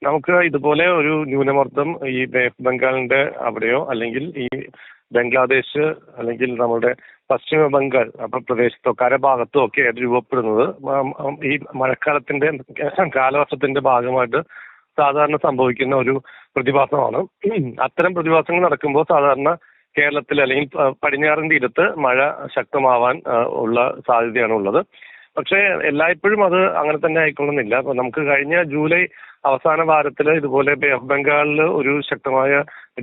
നമുക്ക് ഇതുപോലെ ഒരു ന്യൂനമർദ്ദം ഈ ബേ ഓഫ് ബംഗാളിന്റെ അവിടെയോ അല്ലെങ്കിൽ ഈ ബംഗ്ലാദേശ് അല്ലെങ്കിൽ നമ്മുടെ പശ്ചിമ ബംഗാൾ പ്രദേശത്തോ കരഭാഗത്തോ ഒക്കെ ആയിട്ട് രൂപപ്പെടുന്നത് ഈ മഴക്കാലത്തിന്റെ കാലവർഷത്തിന്റെ ഭാഗമായിട്ട് സാധാരണ സംഭവിക്കുന്ന ഒരു പ്രതിഭാസമാണ്. അത്തരം പ്രതിഭാസങ്ങൾ നടക്കുമ്പോൾ സാധാരണ കേരളത്തിൽ അല്ലെങ്കിൽ പടിഞ്ഞാറൻ തീരത്ത് മഴ ശക്തമാവാൻ ഉള്ള സാധ്യതയാണ് ഉള്ളത്. പക്ഷേ എല്ലായ്പ്പോഴും അത് അങ്ങനെ തന്നെ ആയിക്കൊള്ളുന്നില്ല. അപ്പൊ നമുക്ക് കഴിഞ്ഞ ജൂലൈ അവസാന വാരത്തിൽ ഇതുപോലെ ബേ ഓഫ് ബംഗാളിൽ ഒരു ശക്തമായ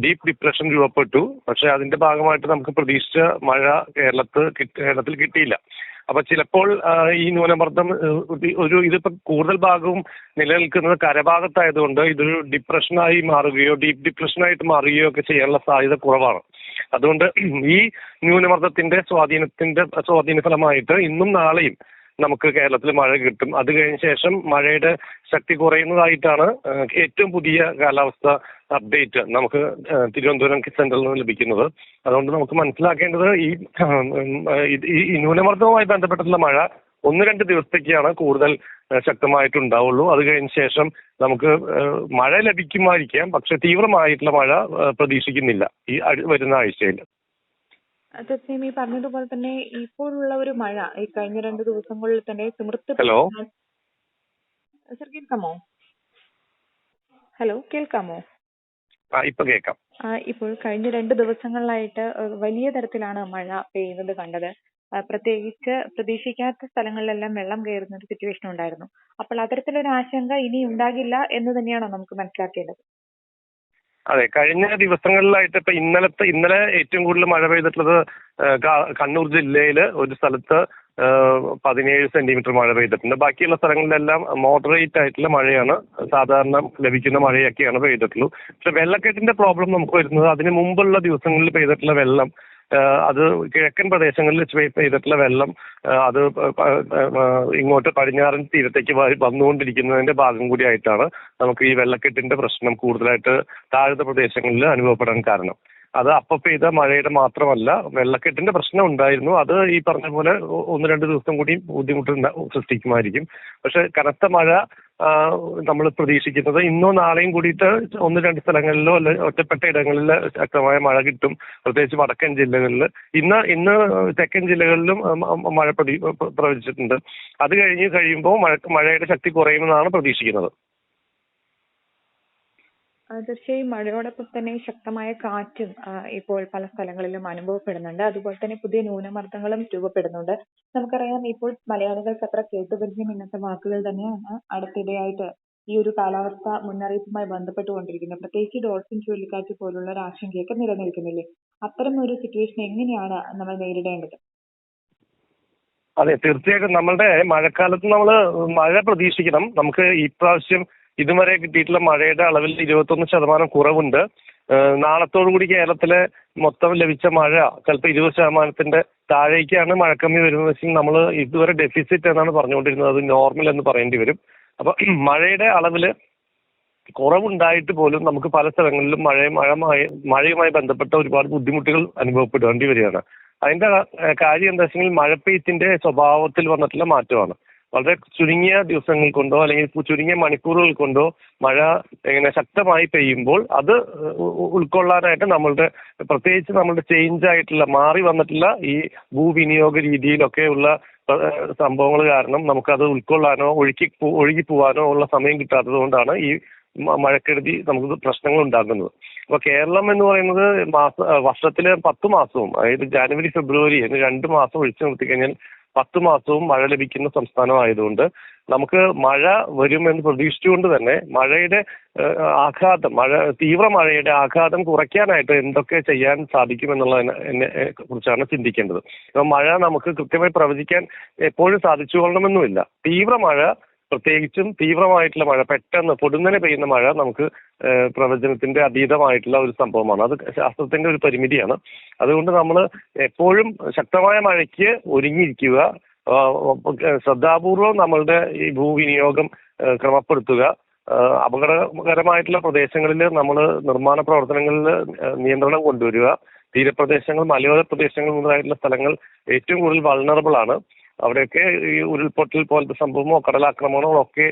ഡീപ്പ് ഡിപ്രഷൻ രൂപപ്പെട്ടു. പക്ഷെ അതിന്റെ ഭാഗമായിട്ട് നമുക്ക് പ്രതീക്ഷിച്ച മഴ കേരളത്തിൽ കിട്ടിയില്ല. അപ്പൊ ചിലപ്പോൾ ഈ ന്യൂനമർദ്ദം ഇതിപ്പോ കൂടുതൽ ഭാഗവും നിലനിൽക്കുന്നത് കരഭാഗത്തായതുകൊണ്ട് ഇതൊരു ഡിപ്രഷനായി മാറുകയോ ഡീപ്പ് ഡിപ്രഷനായിട്ട് മാറുകയോ ഒക്കെ ചെയ്യാനുള്ള സാധ്യത കുറവാണ്. അതുകൊണ്ട് ഈ ന്യൂനമർദ്ദത്തിന്റെ സ്വാധീന ഫലമായിട്ട് ഇന്നും നാളെയും നമുക്ക് കേരളത്തിൽ മഴ കിട്ടും. അത് കഴിഞ്ഞ ശേഷം മഴയുടെ ശക്തി കുറയുന്നതായിട്ടാണ് ഏറ്റവും പുതിയ കാലാവസ്ഥ അപ്ഡേറ്റ് നമുക്ക് തിരുവനന്തപുരം സെന്ററിൽ നിന്ന് ലഭിക്കുന്നത്. അതുകൊണ്ട് നമുക്ക് മനസ്സിലാക്കേണ്ടത് ഈ ന്യൂനമർദ്ദവുമായി ബന്ധപ്പെട്ടിട്ടുള്ള മഴ 1-2 ദിവസത്തേക്കാണ് കൂടുതൽ ശക്തമായിട്ടുണ്ടാവുള്ളൂ. അത് കഴിഞ്ഞ ശേഷം നമുക്ക് മഴ ലഭിക്കുമായിരിക്കാം, പക്ഷെ തീവ്രമായിട്ടുള്ള മഴ പ്രതീക്ഷിക്കുന്നില്ല ഈ വരുന്ന ആഴ്ചയിൽ. തീർച്ചയായും ഈ പറഞ്ഞതുപോലെ തന്നെ ഇപ്പോഴുള്ള ഒരു മഴ ഈ കഴിഞ്ഞ 2 ദിവസങ്ങളിൽ തന്നെ ഹലോ സർ കേൾക്കാമോ? ഹലോ കേൾക്കാമോ? ഇപ്പൊ കേൾക്കാം. ഇപ്പോൾ കഴിഞ്ഞ 2 ദിവസങ്ങളിലായിട്ട് വലിയ തരത്തിലാണ് മഴ പെയ്യുന്നത് കണ്ടത്. പ്രത്യേകിച്ച് പ്രതീക്ഷിക്കാത്ത സ്ഥലങ്ങളിലെല്ലാം വെള്ളം കയറുന്ന ഒരു സിറ്റുവേഷൻ ഉണ്ടായിരുന്നു. അപ്പോൾ അത്തരത്തിലൊരു ആശങ്ക ഇനി ഉണ്ടാകില്ല എന്ന് തന്നെയാണോ നമുക്ക് മനസ്സിലാക്കേണ്ടത്? അതെ, കഴിഞ്ഞ ദിവസങ്ങളിലായിട്ട് ഇപ്പൊ ഇന്നലെ ഏറ്റവും കൂടുതൽ മഴ പെയ്തിട്ടുള്ളത് കണ്ണൂർ ജില്ലയിൽ ഒരു സ്ഥലത്ത് 17 സെന്റിമീറ്റർ മഴ പെയ്തിട്ടുണ്ട്. ബാക്കിയുള്ള സ്ഥലങ്ങളിലെല്ലാം മോഡറേറ്റ് ആയിട്ടുള്ള മഴയാണ്, സാധാരണ ലഭിക്കുന്ന മഴയൊക്കെയാണ് പെയ്തിട്ടുള്ളൂ. പക്ഷെ വെള്ളക്കെട്ടിന്റെ പ്രോബ്ലം നമുക്ക് വരുന്നത് അതിന് മുമ്പുള്ള ദിവസങ്ങളിൽ പെയ്തിട്ടുള്ള വെള്ളം, അത് കിഴക്കൻ പ്രദേശങ്ങളിൽ പെയ്തിട്ടുള്ള വെള്ളം അത് ഇങ്ങോട്ട് പടിഞ്ഞാറൻ തീരത്തേക്ക് വന്നുകൊണ്ടിരിക്കുന്നതിന്റെ ഭാഗം കൂടിയായിട്ടാണ് നമുക്ക് ഈ വെള്ളക്കെട്ടിന്റെ പ്രശ്നം കൂടുതലായിട്ട് താഴ്ന്ന പ്രദേശങ്ങളിൽ അനുഭവപ്പെടാൻ കാരണം. അത് അപ്പൊ പെയ്ത മഴയുടെ മാത്രമല്ല, വെള്ളക്കെട്ടിന്റെ പ്രശ്നം ഉണ്ടായിരുന്നു. അത് ഈ പറഞ്ഞ പോലെ 1-2 ദിവസം കൂടി ബുദ്ധിമുട്ട് സൃഷ്ടിക്കുമായിരിക്കും. പക്ഷെ കനത്ത മഴ നമ്മൾ പ്രതീക്ഷിക്കുന്നത് ഇന്നോ നാളെയും കൂടിയിട്ട് 1-2 സ്ഥലങ്ങളിലോ അല്ലെ ഒറ്റപ്പെട്ട ഇടങ്ങളിൽ ശക്തമായ മഴ കിട്ടും. പ്രത്യേകിച്ച് വടക്കൻ ജില്ലകളിൽ. ഇന്ന് തെക്കൻ ജില്ലകളിലും മഴ പ്രവചിച്ചിട്ടുണ്ട്. അത് കഴിയുമ്പോൾ മഴയുടെ ശക്തി കുറയുമെന്നാണ് പ്രതീക്ഷിക്കുന്നത്. തീർച്ചയായും മഴയോടൊപ്പം തന്നെ ശക്തമായ കാറ്റും ഇപ്പോൾ പല സ്ഥലങ്ങളിലും അനുഭവപ്പെടുന്നുണ്ട്. അതുപോലെ തന്നെ പുതിയ ന്യൂനമർദ്ദങ്ങളും രൂപപ്പെടുന്നുണ്ട്. നമുക്കറിയാം ഇപ്പോൾ മലയാളികൾക്ക് അത്ര കേട്ടുപരിചയമില്ലാത്ത വാക്കുകൾ തന്നെയാണ് അടുത്തിടെയായിട്ട് ഈ ഒരു കാലാവസ്ഥ മുന്നറിയിപ്പുമായി ബന്ധപ്പെട്ടുകൊണ്ടിരിക്കുന്നത്. പ്രത്യേകിച്ച് ഡോൾഫിൻ ചുഴലിക്കാറ്റ് പോലുള്ള ഒരു ആശങ്കയൊക്കെ നിലനിൽക്കുന്നില്ലേ? അത്തരം ഒരു സിറ്റുവേഷൻ എങ്ങനെയാണ് നമ്മൾ നേരിടേണ്ടത്? അതെ, തീർച്ചയായിട്ടും നമ്മളുടെ മഴക്കാലത്ത് നമ്മൾ മഴ പ്രതീക്ഷിക്കണം. നമുക്ക് ഇപ്രാവശ്യം ഇതുവരെ കിട്ടിയിട്ടുള്ള മഴയുടെ അളവിൽ 21% കുറവുണ്ട്. നാളത്തോടുകൂടി കേരളത്തിലെ മൊത്തം ലഭിച്ച മഴ ചിലപ്പോൾ 20% താഴേക്കാണ് മഴക്കമ്മി വരുന്നത്. വെച്ചാൽ നമ്മൾ ഇതുവരെ ഡെഫിസിറ്റ് എന്നാണ് പറഞ്ഞുകൊണ്ടിരുന്നത്, അത് നോർമൽ എന്ന് പറയേണ്ടി വരും. അപ്പൊ മഴയുടെ അളവില് കുറവുണ്ടായിട്ട് പോലും നമുക്ക് പല സ്ഥലങ്ങളിലും മഴയുമായി ബന്ധപ്പെട്ട ഒരുപാട് ബുദ്ധിമുട്ടുകൾ അനുഭവപ്പെടേണ്ടി വരികയാണ്. അതിന്റെ കാര്യം എന്താ വെച്ചെങ്കിൽ മഴപ്പെയ്ത്തിന്റെ സ്വഭാവത്തിൽ വന്നിട്ടുള്ള മാറ്റമാണ്. വളരെ ചുരുങ്ങിയ ദിവസങ്ങൾ കൊണ്ടോ അല്ലെങ്കിൽ ചുരുങ്ങിയ മണിക്കൂറുകൾ കൊണ്ടോ മഴ ഇങ്ങനെ ശക്തമായി പെയ്യുമ്പോൾ അത് ഉൾക്കൊള്ളാനായിട്ട് പ്രത്യേകിച്ച് നമ്മളുടെ ചേഞ്ച് ആയിട്ടുള്ള മാറി വന്നിട്ടുള്ള ഈ ഭൂവിനിയോഗ രീതിയിലൊക്കെയുള്ള സംഭവങ്ങൾ കാരണം നമുക്കത് ഉൾക്കൊള്ളാനോ ഒഴുകി പോവാനോ ഉള്ള സമയം കിട്ടാത്തത് കൊണ്ടാണ് ഈ മഴക്കെടുതി നമുക്ക് പ്രശ്നങ്ങൾ ഉണ്ടാകുന്നത്. അപ്പൊ കേരളം എന്ന് പറയുന്നത് വർഷത്തിലെ 10 മാസവും, അതായത് ജാനുവരി ഫെബ്രുവരി എന്ന് 2 മാസം ഒഴിച്ചു നിർത്തിക്കഴിഞ്ഞാൽ 10 മാസവും മഴ ലഭിക്കുന്ന സംസ്ഥാനമായതുകൊണ്ട് നമുക്ക് മഴ വരുമെന്ന് പ്രതീക്ഷിച്ചുകൊണ്ട് തന്നെ മഴയുടെ തീവ്ര മഴയുടെ ആഘാതം കുറയ്ക്കാനായിട്ട് എന്തൊക്കെ ചെയ്യാൻ സാധിക്കുമെന്നുള്ളതിനെ കുറിച്ചാണ് ചിന്തിക്കേണ്ടത്. അപ്പൊ മഴ നമുക്ക് കൃത്യമായി പ്രവചിക്കാൻ എപ്പോഴും സാധിച്ചുകൊള്ളണമെന്നുമില്ല. തീവ്ര മഴ, പ്രത്യേകിച്ചും തീവ്രമായിട്ടുള്ള മഴ, പെട്ടെന്ന് പൊടുന്നനെ പെയ്യുന്ന മഴ നമുക്ക് പ്രവചനത്തിന്റെ അതീതമായിട്ടുള്ള ഒരു സംഭവമാണ്. അത് ശാസ്ത്രത്തിന്റെ ഒരു പരിമിതിയാണ്. അതുകൊണ്ട് നമ്മൾ എപ്പോഴും ശക്തമായ മഴയ്ക്ക് ഒരുങ്ങിയിരിക്കുക, ശ്രദ്ധാപൂർവം നമ്മളുടെ ഈ ഭൂവിനിയോഗം ക്രമപ്പെടുത്തുക, അപകടകരമായിട്ടുള്ള പ്രദേശങ്ങളിൽ നമ്മൾ നിർമ്മാണ പ്രവർത്തനങ്ങളിൽ നിയന്ത്രണം കൊണ്ടുവരിക. തീരപ്രദേശങ്ങൾ, മലയോര പ്രദേശങ്ങൾ മുതലായിട്ടുള്ള സ്ഥലങ്ങൾ ഏറ്റവും കൂടുതൽ വൾണറബിൾ ആണ്. അവിടെയൊക്കെ ഈ ഉരുൾപൊട്ടൽ പോലത്തെ സംഭവമോ കടലാക്രമണങ്ങളോ ഒക്കെ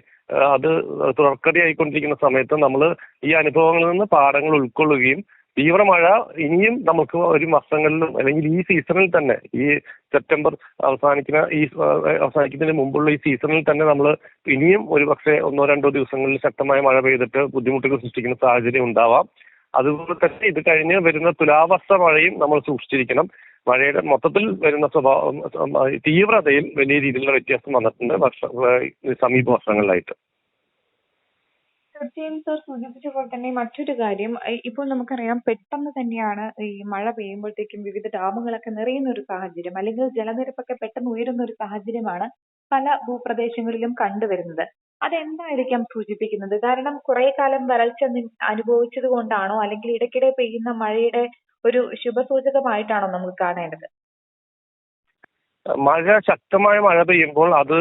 അത് തുടർക്കഥയായിക്കൊണ്ടിരിക്കുന്ന സമയത്ത് നമ്മൾ ഈ അനുഭവങ്ങളിൽ നിന്ന് പാഠങ്ങൾ ഉൾക്കൊള്ളുകയും തീവ്രമഴ ഇനിയും നമുക്ക് ഒരു മാസങ്ങളിലും അല്ലെങ്കിൽ ഈ സീസണിൽ തന്നെ ഈ സെപ്റ്റംബർ അവസാനിക്കുന്നതിന് മുമ്പുള്ള ഈ സീസണിൽ തന്നെ നമ്മൾ ഇനിയും ഒരു പക്ഷേ 1-2 ദിവസങ്ങളിൽ ശക്തമായ മഴ പെയ്തിട്ട് ബുദ്ധിമുട്ടുകൾ സൃഷ്ടിക്കുന്ന സാഹചര്യം ഉണ്ടാവാം. അതുപോലെ തന്നെ ഇത് കഴിഞ്ഞ് വരുന്ന തുലാവർഷ മഴയും നമ്മൾ സൂക്ഷിച്ചിരിക്കണം. മഴയുടെ മൊത്തത്തിൽ വരുന്ന തീവ്രതയിൽ വലിയ രീതിയിലുള്ള വ്യത്യാസം വന്നിട്ടുണ്ട് സമീപ വർഷങ്ങളിലായിട്ട്. തീർച്ചയായും സർ സൂചിപ്പിച്ച പോലെ തന്നെ മറ്റൊരു കാര്യം, ഇപ്പോൾ നമുക്കറിയാം പെട്ടെന്ന് തന്നെയാണ് ഈ മഴ പെയ്യുമ്പോഴത്തേക്കും വിവിധ ഡാമുകളൊക്കെ നിറയുന്ന ഒരു സാഹചര്യം, അല്ലെങ്കിൽ ജലനിരപ്പൊക്കെ പെട്ടെന്ന് ഉയരുന്ന ഒരു സാഹചര്യമാണ് പല ഭൂപ്രദേശങ്ങളിലും കണ്ടുവരുന്നത്. അതെന്തായിരിക്കാം സൂചിപ്പിക്കുന്നത്? കാരണം കുറെ കാലം വരൾച്ച അനുഭവിച്ചത് കൊണ്ടാണോ, അല്ലെങ്കിൽ ഇടയ്ക്കിടെ പെയ്യുന്ന മഴയുടെ ഒരു ശുഭസൂചകമായിട്ടാണോ നമുക്ക് കാണേണ്ടത്? ശക്തമായ മഴ പെയ്യുമ്പോൾ അത്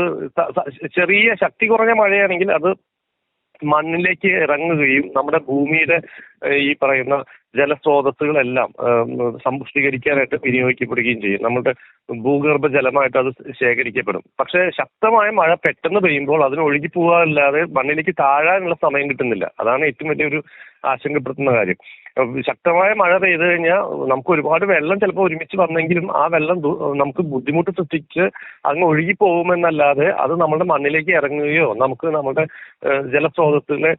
ചെറിയ ശക്തി കുറഞ്ഞ മഴയാണെങ്കിൽ അത് മണ്ണിലേക്ക് ഇറങ്ങുകയും നമ്മുടെ ഭൂമിയുടെ ഈ പറയുന്ന ജലസ്രോതസ്സുകളെല്ലാം സമ്പുഷ്ടീകരിക്കാനായിട്ട് വിനിയോഗിക്കപ്പെടുകയും ചെയ്യും. നമ്മുടെ ഭൂഗർഭ ജലമായിട്ട് അത് ശേഖരിക്കപ്പെടും. പക്ഷേ ശക്തമായ മഴ പെട്ടെന്ന് പെയ്യുമ്പോൾ അതിന് ഒഴുകി പോകാനല്ലാതെ മണ്ണിലേക്ക് താഴാനുള്ള സമയം കിട്ടുന്നില്ല. അതാണ് ഏറ്റവും വലിയൊരു ആശങ്കപ്പെടുത്തുന്ന കാര്യം. ശക്തമായ മഴ പെയ്തു കഴിഞ്ഞാൽ നമുക്ക് ഒരുപാട് വെള്ളം ചിലപ്പോൾ ഒരുമിച്ച് വന്നെങ്കിലും ആ വെള്ളം നമുക്ക് ബുദ്ധിമുട്ട് സൃഷ്ടിച്ച് അങ്ങ് ഒഴുകി പോകുമെന്നല്ലാതെ അത് നമ്മുടെ മണ്ണിലേക്ക് ഇറങ്ങുകയോ നമുക്ക് നമ്മുടെ ജലസ്രോതസ്സുകളെ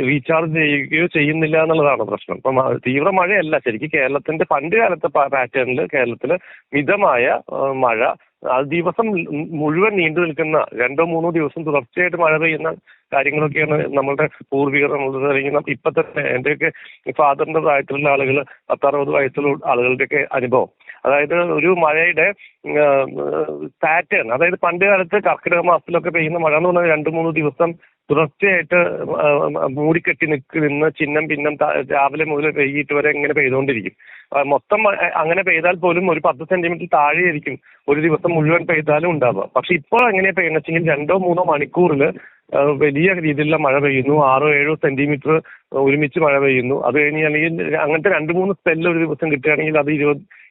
റീചാർജ് ചെയ്യുകയോ ചെയ്യുന്നില്ല എന്നുള്ളതാണ് പ്രശ്നം. ഇപ്പം തീവ്ര മഴയല്ല, ശരിക്കും കേരളത്തിന്റെ പണ്ട് കാലത്തെ പാറ്റേണിൽ കേരളത്തിൽ മിതമായ മഴ അത് ദിവസം മുഴുവൻ നീണ്ടു നിൽക്കുന്ന 2-3 ദിവസം തുടർച്ചയായിട്ട് മഴ പെയ്യുന്ന കാര്യങ്ങളൊക്കെയാണ് നമ്മളുടെ പൂർവികർ അല്ലെങ്കിൽ ഇപ്പൊ തന്നെ എന്റെയൊക്കെ ഫാദറിന്റെ പ്രായത്തിലുള്ള ആളുകൾ 60 വയസ്സുള്ള ആളുകളുടെയൊക്കെ അനുഭവം. അതായത് ഒരു മഴയുടെ പാറ്റേൺ, അതായത് പണ്ട് കാലത്ത് കർക്കിടക മാസത്തിലൊക്കെ പെയ്യുന്ന മഴ എന്ന് പറഞ്ഞാൽ 2-3 ദിവസം തുടർച്ചയായിട്ട് മൂടിക്കെട്ടി നിന്ന് ചിഹ്നം ഭിന്നം രാവിലെ മുതൽ വൈകിട്ട് വരെ ഇങ്ങനെ പെയ്തുകൊണ്ടിരിക്കും. മൊത്തം അങ്ങനെ പെയ്താൽ പോലും ഒരു 10 സെന്റിമീറ്റർ താഴെയായിരിക്കും ഒരു ദിവസം മുഴുവൻ പെയ്താലും ഉണ്ടാവുക. പക്ഷെ ഇപ്പോൾ എങ്ങനെയാ പെയ്യുന്ന വെച്ചെങ്കിൽ 2-3 മണിക്കൂറിൽ വലിയ രീതിയിലുള്ള മഴ പെയ്യുന്നു. 6-7 സെന്റിമീറ്റർ ഒരുമിച്ച് മഴ പെയ്യുന്നു. അത് കഴിഞ്ഞ് അല്ലെങ്കിൽ അങ്ങനത്തെ 2-3 സ്പെല്ല് ഒരു ദിവസം കിട്ടുകയാണെങ്കിൽ അത്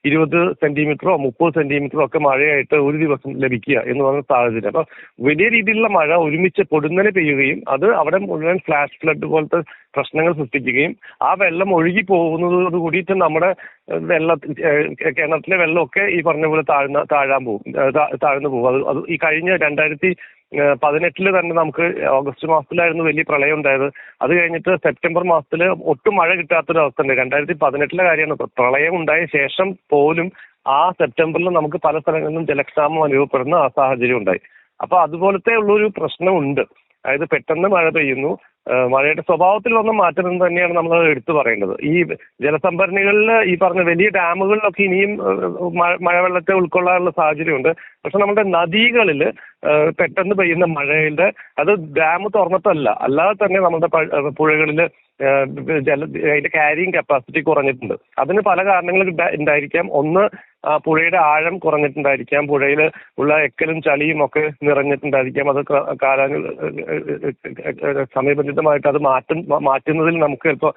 20 സെന്റിമീറ്ററോ 30 സെന്റിമീറ്ററോ ഒക്കെ മഴയായിട്ട് ഒരു ദിവസം ലഭിക്കുക എന്ന് പറയുന്ന സാഹചര്യം. അപ്പൊ വലിയ രീതിയിലുള്ള മഴ ഒരുമിച്ച് പൊടുന്നനെ പെയ്യുകയും അത് അവിടെ മുഴുവൻ ഫ്ലാഷ് ഫ്ലഡ് പോലത്തെ പ്രശ്നങ്ങൾ സൃഷ്ടിക്കുകയും ആ വെള്ളം ഒഴുകി പോകുന്നതോട് കൂടിയിട്ട് നമ്മുടെ കിണറ്റിലെ വെള്ളമൊക്കെ ഈ പറഞ്ഞ പോലെ താഴ്ന്നു പോകും. അത് ഈ കഴിഞ്ഞ 2018 തന്നെ നമുക്ക് ഓഗസ്റ്റ് മാസത്തിലായിരുന്നു വലിയ പ്രളയം ഉണ്ടായത്. അത് കഴിഞ്ഞിട്ട് സെപ്റ്റംബർ മാസത്തിൽ ഒട്ടും മഴ കിട്ടാത്തൊരവസ്ഥ ഉണ്ട്. 2018 കാര്യമാണ്. പ്രളയം ഉണ്ടായ ശേഷം പോലും ആ സെപ്റ്റംബറിൽ നമുക്ക് പല സ്ഥലങ്ങളിലും ജലക്ഷാമം അനുഭവപ്പെടുന്ന ആ സാഹചര്യം ഉണ്ടായി. അപ്പൊ അതുപോലത്തെ ഉള്ളൊരു പ്രശ്നമുണ്ട്. അതായത് പെട്ടെന്ന് മഴ പെയ്യുന്നു. മഴയുടെ സ്വഭാവത്തിൽ വന്ന മാറ്റം എന്ന് തന്നെയാണ് നമ്മൾ എടുത്തു പറയേണ്ടത്. ഈ ജലസംഭരണികളിൽ ഈ പറഞ്ഞ വലിയ ഡാമുകളിലൊക്കെ ഇനിയും മഴവെള്ളത്തെ ഉൾക്കൊള്ളാനുള്ള സാഹചര്യമുണ്ട്. പക്ഷെ നമ്മുടെ നദികളിൽ പെട്ടെന്ന് പെയ്യുന്ന മഴയുടെ അത് ഡാം തുറന്നിട്ടല്ല, അല്ലാതെ തന്നെ നമ്മുടെ പുഴകളിൽ അതിന്റെ ക്യാരിയിങ് കപ്പാസിറ്റി കുറഞ്ഞിട്ടുണ്ട്. അതിന് പല കാരണങ്ങളും ഉണ്ടായിരിക്കാം. ഒന്ന്, പുഴയുടെ ആഴം കുറഞ്ഞിട്ടുണ്ടായിരിക്കാം. പുഴയിൽ ഉള്ള എക്കലും ചളിയും ഒക്കെ നിറഞ്ഞിട്ടുണ്ടായിരിക്കാം. അത് സമയബന്ധിതമായിട്ട് അത് മാറ്റുന്നതിൽ നമുക്ക് ചിലപ്പോൾ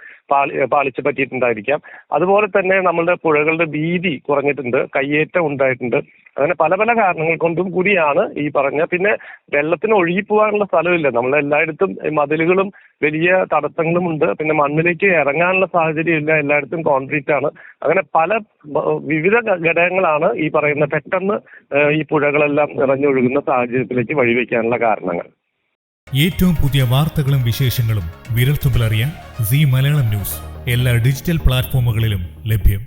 പാളിച്ച പറ്റിയിട്ടുണ്ടായിരിക്കാം. അതുപോലെ തന്നെ നമ്മളുടെ പുഴകളുടെ വീതി കുറഞ്ഞിട്ടുണ്ട്, കയ്യേറ്റം ഉണ്ടായിട്ടുണ്ട്. അങ്ങനെ പല പല കാരണങ്ങൾ കൊണ്ടും കൂടിയാണ് ഈ പറഞ്ഞ. പിന്നെ വെള്ളത്തിന് ഒഴുകിപ്പോകാനുള്ള സ്ഥലമില്ല. നമ്മളെല്ലായിടത്തും മതിലുകളും വലിയ തടസ്സങ്ങളും ഉണ്ട്. പിന്നെ മണ്ണിലേക്ക് ഇറങ്ങാനുള്ള സാഹചര്യമില്ല. എല്ലായിടത്തും കോൺക്രീറ്റ് ആണ്. അങ്ങനെ പല വിവിധ ഘടകങ്ങളാണ് ഈ പറയുന്ന പെട്ടെന്ന് ഈ പുഴകളെല്ലാം നിറഞ്ഞൊഴുകുന്ന സാഹചര്യത്തിലേക്ക് വഴിവെക്കാനുള്ള കാരണങ്ങൾ. ഏറ്റവും പുതിയ വാർത്തകളും വിശേഷങ്ങളും വിരൽത്തുമ്പിലറിയാൻ സീ മലയാളം ന്യൂസ് എല്ലാ ഡിജിറ്റൽ പ്ലാറ്റ്ഫോമുകളിലും ലഭ്യം.